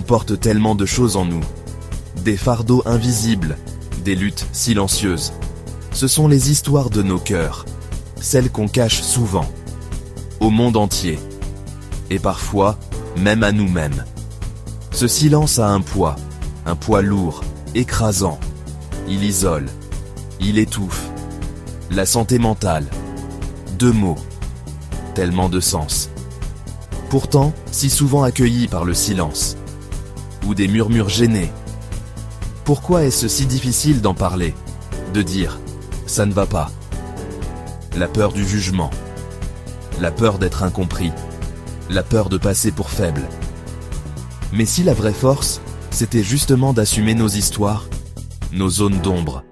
porte tellement de choses en nous. Des fardeaux invisibles, des luttes silencieuses. Ce sont les histoires de nos cœurs, celles qu'on cache souvent, au monde entier, et parfois même à nous-mêmes. Ce silence a un poids lourd, écrasant. Il isole, il étouffe. La santé mentale. 2 mots, tellement de sens. Pourtant, si souvent accueillis par le silence, ou des murmures gênés. Pourquoi est-ce si difficile d'en parler, de dire « ça ne va pas ». La peur du jugement, la peur d'être incompris, la peur de passer pour faible. Mais si la vraie force, c'était justement d'assumer nos histoires, nos zones d'ombre,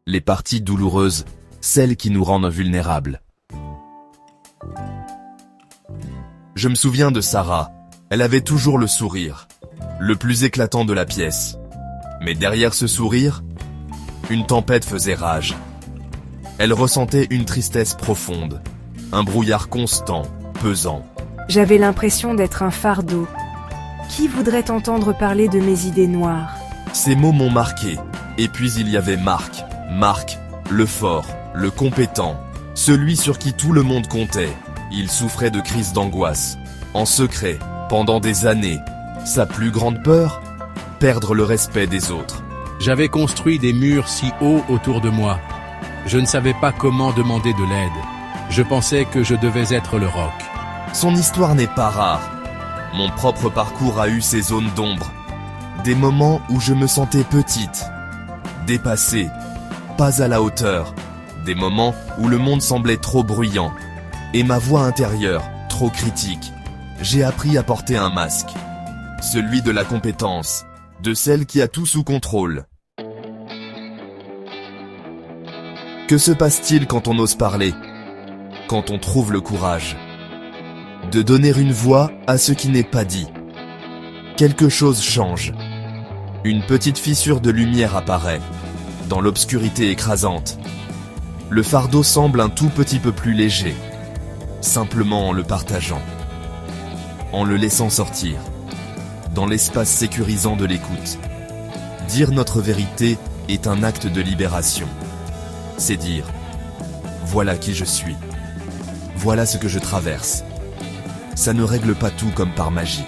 les parties douloureuses, celles qui nous rendent vulnérables. Je me souviens de Sarah, elle avait toujours le sourire, le plus éclatant de la pièce. Mais derrière ce sourire, une tempête faisait rage. Elle ressentait une tristesse profonde, un brouillard constant, pesant. J'avais l'impression d'être un fardeau. Qui voudrait entendre parler de mes idées noires? Ces mots m'ont marqué. Et puis il y avait Marc. Marc, le fort, le compétent, celui sur qui tout le monde comptait. Il souffrait de crises d'angoisse, en secret, pendant des années. Sa plus grande peur? Perdre le respect des autres. J'avais construit des murs si hauts autour de moi. Je ne savais pas comment demander de l'aide. Je pensais que je devais être le roc. Son histoire n'est pas rare. Mon propre parcours a eu ses zones d'ombre. Des moments où je me sentais petite, dépassée, pas à la hauteur. Des moments où le monde semblait trop bruyant. Et ma voix intérieure, trop critique. J'ai appris à porter un masque. Celui de la compétence, de celle qui a tout sous contrôle. Que se passe-t-il quand on ose parler? Quand on trouve le courage de donner une voix à ce qui n'est pas dit. Quelque chose change. Une petite fissure de lumière apparaît, dans l'obscurité écrasante. Le fardeau semble un tout petit peu plus léger, simplement en le partageant, en le laissant sortir, dans l'espace sécurisant de l'écoute. Dire notre vérité est un acte de libération. C'est dire, voilà qui je suis, voilà ce que je traverse. Ça ne règle pas tout comme par magie,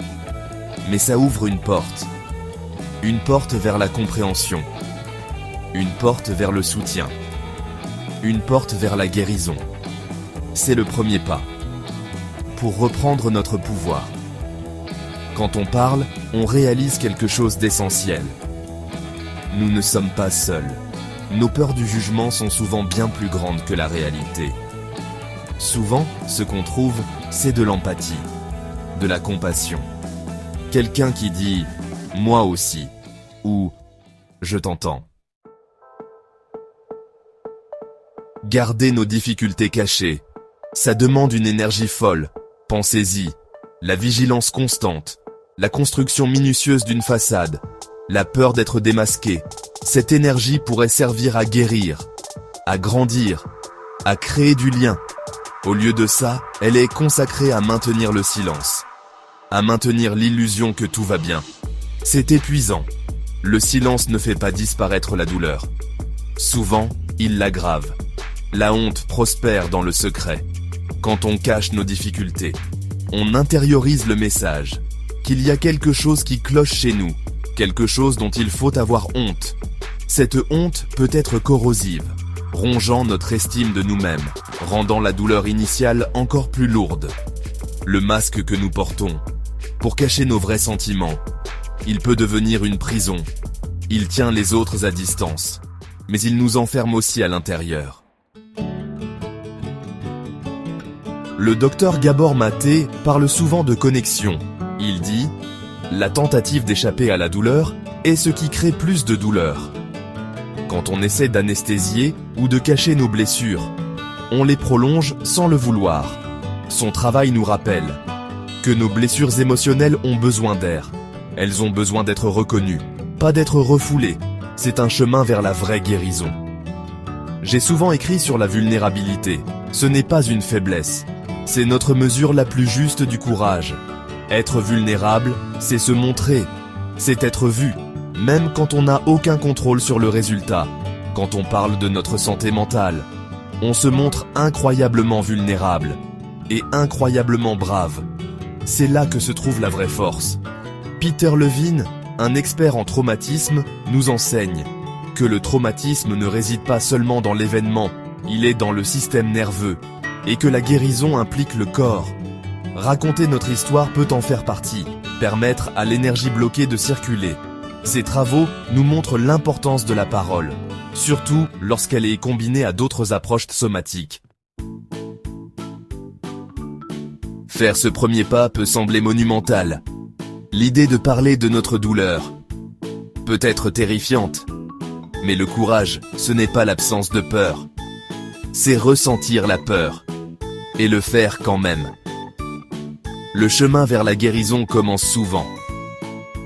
mais ça ouvre une porte vers la compréhension, une porte vers le soutien, une porte vers la guérison. C'est le premier pas, pour reprendre notre pouvoir. Quand on parle, on réalise quelque chose d'essentiel. Nous ne sommes pas seuls. Nos peurs du jugement sont souvent bien plus grandes que la réalité. Souvent, ce qu'on trouve, c'est de l'empathie, de la compassion. Quelqu'un qui dit « moi aussi » ou « je t'entends ». Garder nos difficultés cachées, ça demande une énergie folle. Pensez-y, la vigilance constante, la construction minutieuse d'une façade, la peur d'être démasqué. Cette énergie pourrait servir à guérir, à grandir, à créer du lien. Au lieu de ça, elle est consacrée à maintenir le silence, à maintenir l'illusion que tout va bien. C'est épuisant. Le silence ne fait pas disparaître la douleur. Souvent, il l'aggrave. La honte prospère dans le secret. Quand on cache nos difficultés, on intériorise le message qu'il y a quelque chose qui cloche chez nous, quelque chose dont il faut avoir honte. Cette honte peut être corrosive, rongeant notre estime de nous-mêmes, rendant la douleur initiale encore plus lourde. Le masque que nous portons, pour cacher nos vrais sentiments, il peut devenir une prison. Il tient les autres à distance, mais il nous enferme aussi à l'intérieur. Le docteur Gabor Maté parle souvent de connexion. Il dit « La tentative d'échapper à la douleur est ce qui crée plus de douleur. » Quand on essaie d'anesthésier ou de cacher nos blessures, on les prolonge sans le vouloir. Son travail nous rappelle que nos blessures émotionnelles ont besoin d'air. Elles ont besoin d'être reconnues, pas d'être refoulées. C'est un chemin vers la vraie guérison. J'ai souvent écrit sur la vulnérabilité. Ce n'est pas une faiblesse. C'est notre mesure la plus juste du courage. Être vulnérable, c'est se montrer, c'est être vu, même quand on n'a aucun contrôle sur le résultat. Quand on parle de notre santé mentale, on se montre incroyablement vulnérable et incroyablement brave. C'est là que se trouve la vraie force. Peter Levine, un expert en traumatisme, nous enseigne que le traumatisme ne réside pas seulement dans l'événement, il est dans le système nerveux, et que la guérison implique le corps. Raconter notre histoire peut en faire partie, permettre à l'énergie bloquée de circuler. Ces travaux nous montrent l'importance de la parole, surtout lorsqu'elle est combinée à d'autres approches somatiques. Faire ce premier pas peut sembler monumental. L'idée de parler de notre douleur peut être terrifiante. Mais le courage, ce n'est pas l'absence de peur. C'est ressentir la peur. Et le faire quand même. Le chemin vers la guérison commence souvent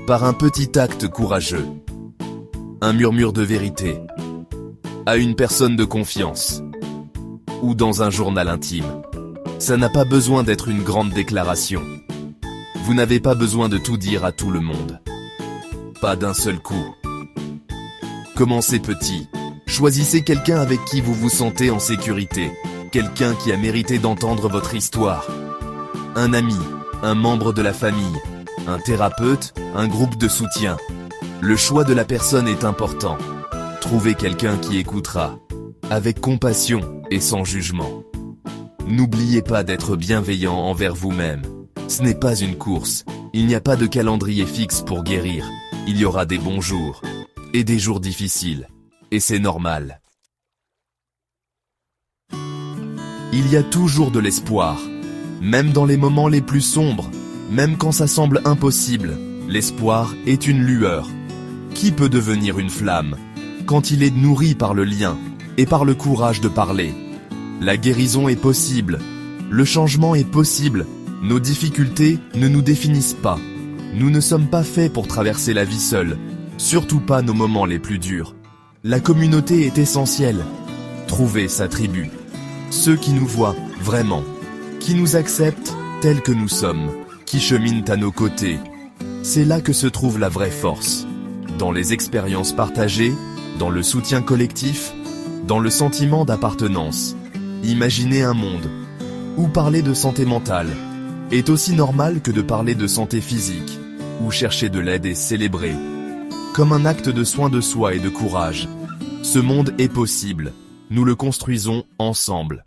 par un petit acte courageux. Un murmure de vérité. À une personne de confiance. Ou dans un journal intime. Ça n'a pas besoin d'être une grande déclaration. Vous n'avez pas besoin de tout dire à tout le monde. Pas d'un seul coup. Commencez petit. Choisissez quelqu'un avec qui vous vous sentez en sécurité. Quelqu'un qui a mérité d'entendre votre histoire. Un ami, un membre de la famille, un thérapeute, un groupe de soutien. Le choix de la personne est important. Trouvez quelqu'un qui écoutera, avec compassion et sans jugement. N'oubliez pas d'être bienveillant envers vous-même. Ce n'est pas une course. Il n'y a pas de calendrier fixe pour guérir. Il y aura des bons jours et des jours difficiles. Et c'est normal. Il y a toujours de l'espoir. Même dans les moments les plus sombres, même quand ça semble impossible, l'espoir est une lueur. Qui peut devenir une flamme quand il est nourri par le lien et par le courage de parler? La guérison est possible. Le changement est possible. Nos difficultés ne nous définissent pas. Nous ne sommes pas faits pour traverser la vie seuls. Surtout pas nos moments les plus durs. La communauté est essentielle. Trouvez sa tribu. Ceux qui nous voient, vraiment. Qui nous acceptent, tels que nous sommes. Qui cheminent à nos côtés. C'est là que se trouve la vraie force. Dans les expériences partagées, dans le soutien collectif, dans le sentiment d'appartenance. Imaginez un monde où parler de santé mentale est aussi normal que de parler de santé physique, où chercher de l'aide est célébré comme un acte de soin de soi et de courage. Ce monde est possible. Nous le construisons ensemble.